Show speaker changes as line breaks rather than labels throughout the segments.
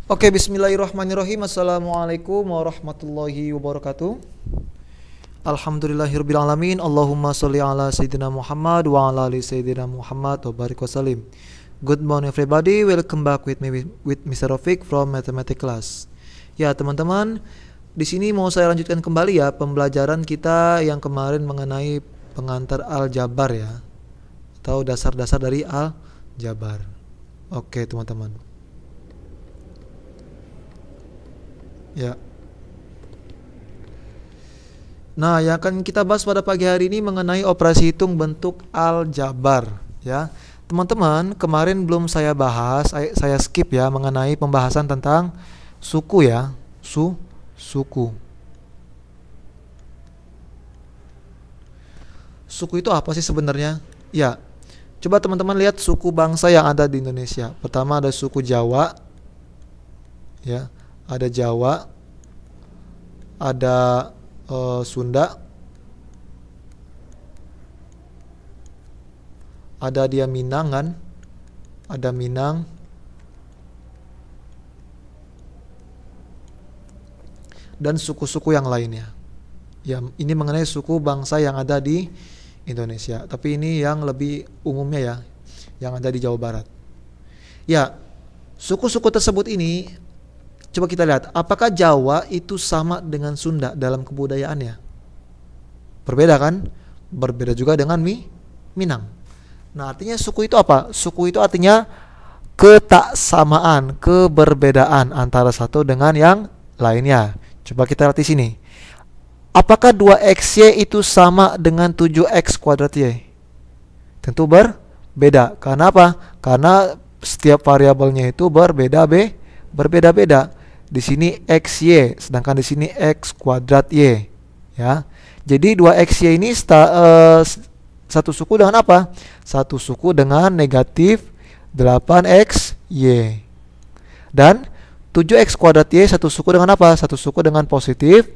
Oke, bismillahirrahmanirrahim. Assalamualaikum warahmatullahi wabarakatuh. Alhamdulillahirabbil alamin. Allahumma sholli ala sayyidina Muhammad wa ala ali sayyidina Muhammad wa barik wasallim. Good morning everybody. Welcome back with me with Mr. Rafiq from Mathematics class. Ya, teman-teman, di sini mau saya lanjutkan kembali ya pembelajaran kita yang kemarin mengenai pengantar aljabar ya, atau dasar-dasar dari aljabar. Oke, teman-teman. Ya. Nah, yang akan kita bahas pada pagi hari ini mengenai operasi hitung bentuk aljabar ya. Teman-teman, kemarin belum saya bahas, saya skip ya mengenai pembahasan tentang suku ya. Suku. Suku itu apa sih sebenarnya? Ya. Coba teman-teman lihat suku bangsa yang ada di Indonesia. Pertama ada suku Jawa. Ya, ada Jawa. Ada Sunda, ada dia Minang kan, ada Minang, dan suku-suku yang lainnya. Ya, ini mengenai suku bangsa yang ada di Indonesia. Tapi ini yang lebih umumnya ya, yang ada di Jawa Barat. Ya, suku-suku tersebut ini, coba kita lihat, apakah Jawa itu sama dengan Sunda dalam kebudayaannya? Berbeda kan? Berbeda juga dengan Minang. Nah, artinya suku itu apa? Suku itu artinya ketaksamaan, keberbedaan antara satu dengan yang lainnya. Coba kita lihat di sini. Apakah 2xy itu sama dengan 7x kuadrat y? Tentu berbeda. Karena apa? Karena setiap variabelnya itu berbeda-beda. Di sini xy, sedangkan di sini x kuadrat y, ya. Jadi 2xy ini satu suku dengan apa? Satu suku dengan negatif 8xy. Dan 7x kuadrat y satu suku dengan apa? Satu suku dengan positif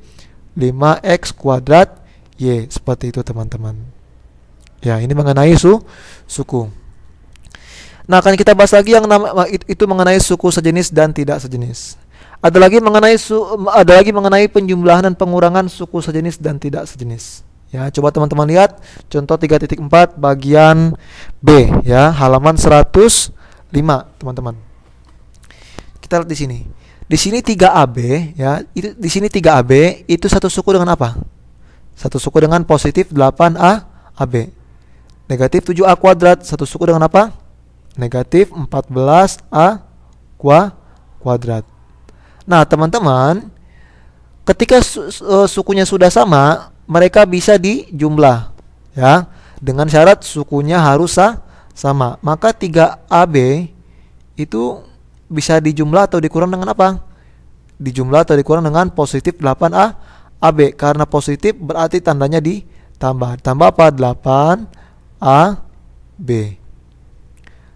5x kuadrat y. Seperti itu teman-teman. Ya, ini mengenai suku. Nah, akan kita bahas lagi yang itu mengenai suku sejenis dan tidak sejenis. Ada lagi mengenai penjumlahan dan pengurangan suku sejenis dan tidak sejenis. Ya, coba teman-teman lihat contoh 3.4 bagian B ya, halaman 105, teman-teman. Kita lihat di sini. Di sini 3AB ya, di sini 3AB itu satu suku dengan apa? Satu suku dengan positif 8AB. Negatif 7A kuadrat satu suku dengan apa? Negatif 14A kuadrat. Nah, teman-teman, ketika sukunya sudah sama, mereka bisa dijumlah ya, dengan syarat sukunya harus sama. Maka 3AB itu bisa dijumlah atau dikurang dengan apa? Dijumlah atau dikurang dengan positif 8AB. Karena positif berarti tandanya ditambah. Tambah apa? 8AB.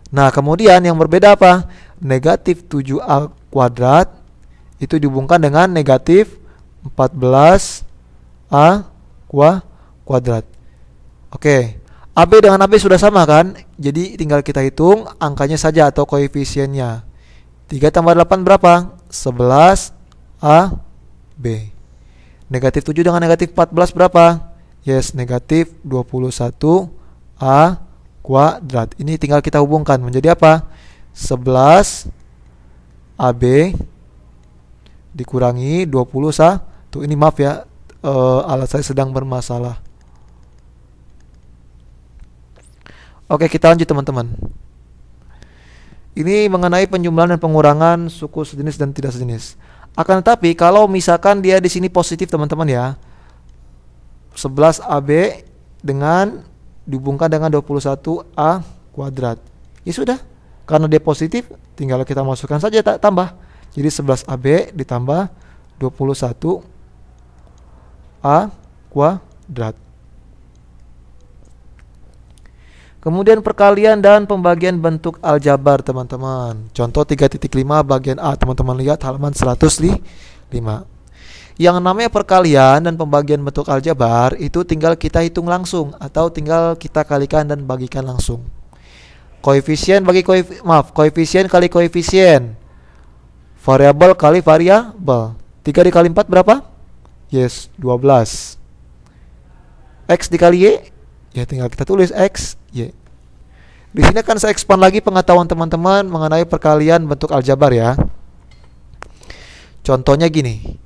Nah, kemudian yang berbeda apa? Negatif 7A kuadrat itu dihubungkan dengan negatif 14A kuadrat. Oke, AB dengan AB sudah sama kan? Jadi tinggal kita hitung angkanya saja atau koefisiennya. 3 tambah 8 berapa? 11AB. Negatif 7 dengan negatif 14 berapa? Yes, negatif 21A kuadrat. Ini tinggal kita hubungkan menjadi apa? 11AB dikurangi 21. Ini maaf ya, alat saya sedang bermasalah. Oke, kita lanjut teman-teman. Ini mengenai penjumlahan dan pengurangan suku sejenis dan tidak sejenis. Akan tetapi kalau misalkan dia di sini positif teman-teman ya, 11AB dengan dihubungkan dengan 21A kuadrat. Ya sudah, karena dia positif tinggal kita masukkan saja tambah. Jadi 11AB ditambah 21A kuadrat. Kemudian perkalian dan pembagian bentuk aljabar teman-teman. Contoh 3.5 bagian A, teman-teman lihat halaman 105. Yang namanya perkalian dan pembagian bentuk aljabar itu tinggal kita hitung langsung atau tinggal kita kalikan dan bagikan langsung. Koefisien kali koefisien Variabel kali variabel. 3 dikali 4 berapa? Yes, 12. X dikali Y, ya tinggal kita tulis X, Y. Di sini akan saya expand lagi pengetahuan teman-teman mengenai perkalian bentuk aljabar ya. Contohnya gini.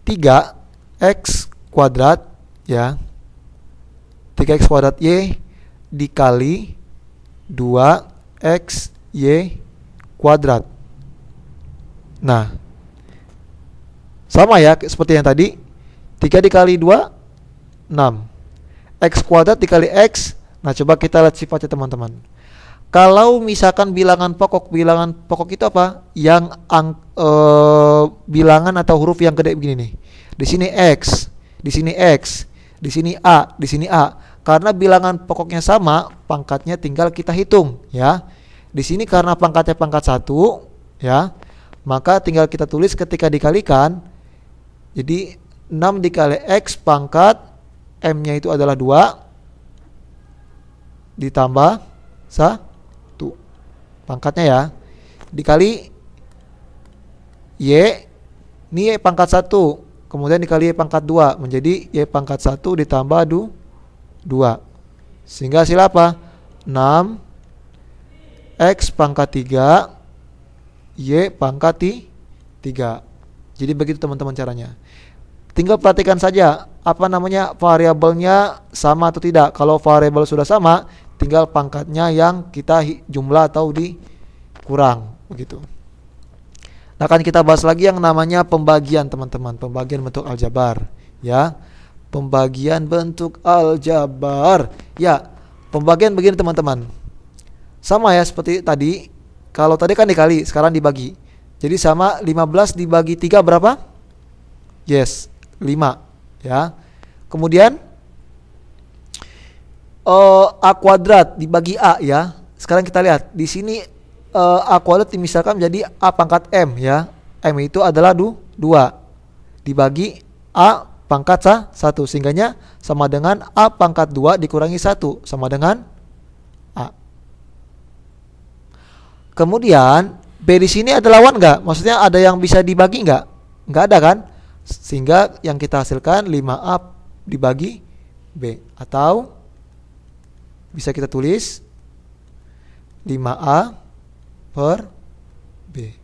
3x kuadrat ya. 3x kuadrat Y dikali 2x Y kuadrat. Nah, sama ya seperti yang tadi. 3 dikali 2 6. X kuadrat dikali X. Nah, coba kita lihat sifatnya teman-teman. Kalau misalkan bilangan pokok itu apa? Yang bilangan atau huruf yang gede begini nih. Di sini X, di sini X, di sini A, di sini A. Karena bilangan pokoknya sama, pangkatnya tinggal kita hitung ya. Di sini karena pangkatnya pangkat 1 ya, maka tinggal kita tulis ketika dikalikan. Jadi 6 dikali X pangkat M-nya itu adalah 2 ditambah 1 pangkatnya ya, dikali Y, ini Y pangkat 1, kemudian dikali Y pangkat 2 menjadi Y pangkat 1 ditambah 2, sehingga hasil apa? 6 X pangkat 3 Y pangkat 3. Jadi begitu teman-teman caranya. Tinggal perhatikan saja variabelnya sama atau tidak. Kalau variabel sudah sama, tinggal pangkatnya yang kita jumlah atau dikurang begitu. Nah, akan kita bahas lagi yang namanya pembagian teman-teman, pembagian bentuk aljabar ya. Pembagian bentuk aljabar. Ya, pembagian begini teman-teman. Sama ya seperti tadi. Kalau tadi kan dikali, sekarang dibagi. Jadi sama 15 dibagi 3 berapa? Yes, 5 ya. Kemudian A kuadrat dibagi A ya. Sekarang kita lihat di sini A kuadrat misalkan menjadi A pangkat M ya. M itu adalah 2 dibagi A pangkat 1, sehingganya sama dengan A pangkat 2 dikurangi 1 sama dengan A. Kemudian B di sini ada lawan nggak? Maksudnya ada yang bisa dibagi nggak? Nggak ada kan? Sehingga yang kita hasilkan 5A dibagi B. Atau bisa kita tulis 5A per B.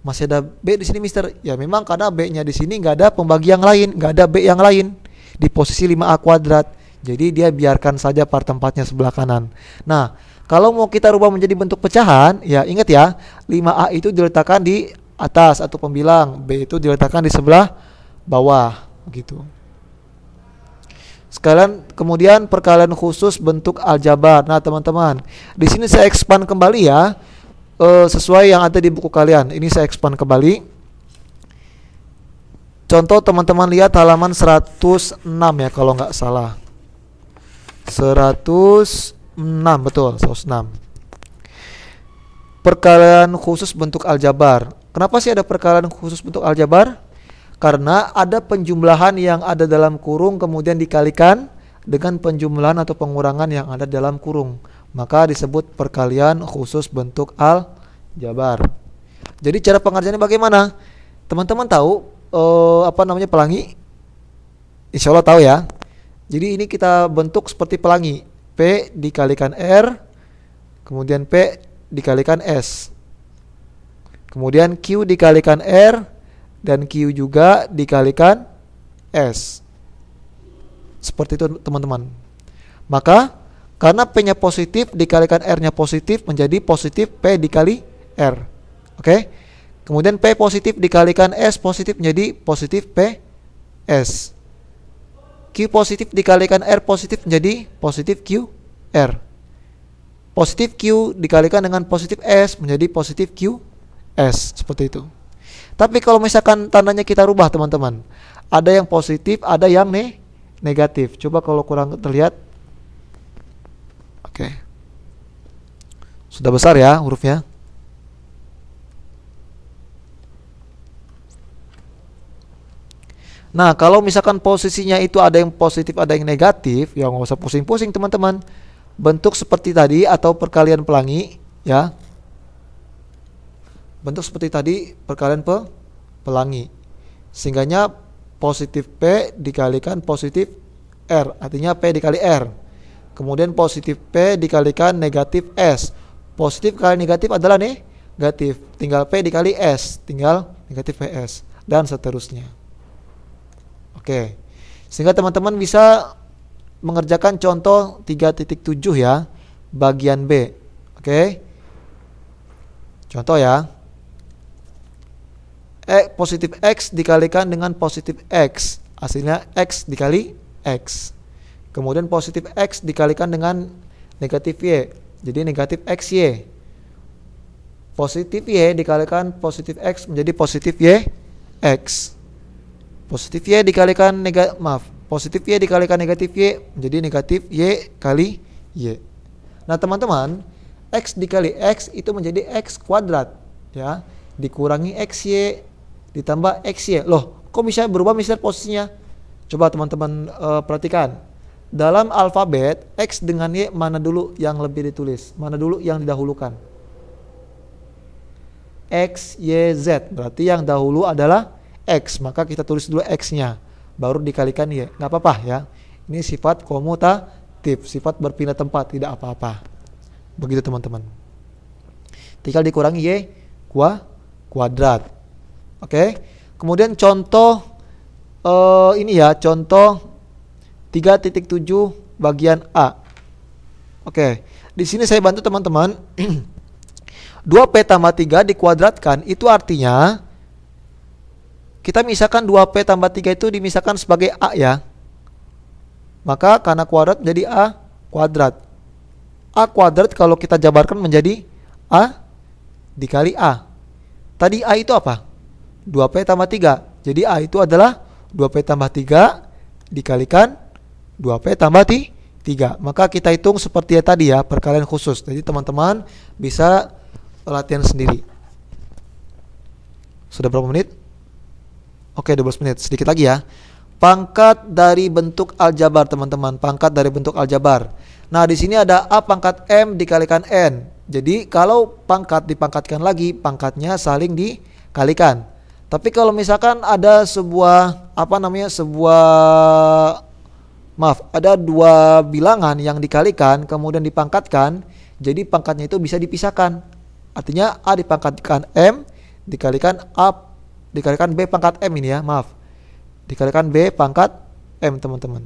Masih ada B di sini, Mister. Ya memang karena B-nya di sini nggak ada pembagi yang lain, nggak ada B yang lain di posisi 5A kuadrat. Jadi dia biarkan saja part tempatnya sebelah kanan. Nah, kalau mau kita rubah menjadi bentuk pecahan, ya ingat ya, 5A itu diletakkan di atas atau pembilang, B itu diletakkan di sebelah bawah, begitu. Sekalian kemudian perkalian khusus bentuk aljabar. Nah, teman-teman, di sini saya expand kembali ya, sesuai yang ada di buku kalian. Ini saya expand kembali. Contoh teman-teman lihat halaman 106 ya kalau nggak salah. 106 betul, 106. Perkalian khusus bentuk aljabar. Kenapa sih ada perkalian khusus bentuk aljabar? Karena ada penjumlahan yang ada dalam kurung kemudian dikalikan dengan penjumlahan atau pengurangan yang ada dalam kurung. Maka disebut perkalian khusus bentuk aljabar. Jadi cara pengerjaannya bagaimana? Teman-teman tahu pelangi? Insya Allah tahu ya. Jadi ini kita bentuk seperti pelangi. P dikalikan R, kemudian P dikalikan S, kemudian Q dikalikan R, dan Q juga dikalikan S. Seperti itu teman-teman. Maka karena P-nya positif dikalikan R-nya positif menjadi positif P dikali R. Oke. Kemudian P positif dikalikan S positif menjadi positif P S. Q positif dikalikan R positif menjadi positif Q R. Positif Q dikalikan dengan positif S menjadi positif Q S. Seperti itu. Tapi kalau misalkan tandanya kita rubah teman-teman, ada yang positif, ada yang negatif. Coba kalau kurang terlihat. Oke. Sudah besar ya hurufnya. Nah, kalau misalkan posisinya itu ada yang positif, ada yang negatif, ya nggak usah pusing-pusing teman-teman. Bentuk seperti tadi atau perkalian pelangi, ya. bentuk seperti tadi perkalian pelangi. Sehingganya positif P dikalikan positif R, artinya P dikali R. Kemudian positif P dikalikan negatif S. Positif kali negatif adalah negatif, tinggal P dikali S, tinggal negatif PS, dan seterusnya. Oke, sehingga teman-teman bisa mengerjakan contoh 3.7 ya, bagian B. Oke, contoh ya, positif X dikalikan dengan positif X, hasilnya X dikali X. Kemudian positif X dikalikan dengan negatif Y, jadi negatif XY. Positif Y dikalikan positif X menjadi positif Y X. Positif Y dikalikan positif Y dikalikan negatif Y menjadi negatif Y kali Y. Nah teman-teman, X dikali X itu menjadi X kuadrat ya, dikurangi XY ditambah XY. Loh, kok bisa berubah misalnya posisinya? Coba teman-teman perhatikan. Dalam alfabet, X dengan Y mana dulu yang lebih ditulis? Mana dulu yang didahulukan? X, Y, Z. Berarti yang dahulu adalah X, maka kita tulis dulu X-nya, baru dikalikan Y. Nggak apa-apa ya. Ini sifat komutatif, sifat berpindah tempat, tidak apa-apa. Begitu teman-teman. Tinggal dikurangi Y kuadrat. Oke. Kemudian contoh ini ya, contoh 3.7 bagian A. Oke. Di sini saya bantu teman-teman. 2P tambah 3 dikuadratkan, itu artinya kita misalkan 2P tambah 3 itu dimisahkan sebagai A ya. Maka karena kuadrat menjadi A kuadrat. A kuadrat kalau kita jabarkan menjadi A dikali A. Tadi A itu apa? 2P tambah 3. Jadi A itu adalah 2P tambah 3 dikalikan 2P tambah 3. Maka kita hitung seperti tadi ya, perkalian khusus. Jadi teman-teman bisa latihan sendiri. Sudah berapa menit? Oke, 12 menit. Sedikit lagi ya. Pangkat dari bentuk aljabar teman-teman. Pangkat dari bentuk aljabar. Nah, di sini ada A pangkat M dikalikan N. Jadi kalau pangkat dipangkatkan lagi, pangkatnya saling dikalikan. Tapi kalau misalkan ada ada dua bilangan yang dikalikan kemudian dipangkatkan, jadi pangkatnya itu bisa dipisahkan. Artinya A dipangkatkan M dikalikan B pangkat M ini ya, dikalikan B pangkat M teman-teman.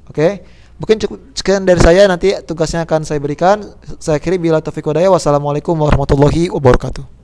Oke, mungkin cukup sekian dari saya, nanti tugasnya akan saya berikan. Saya akhiri, bila taufiq wa hidayah. Wassalamualaikum warahmatullahi wabarakatuh.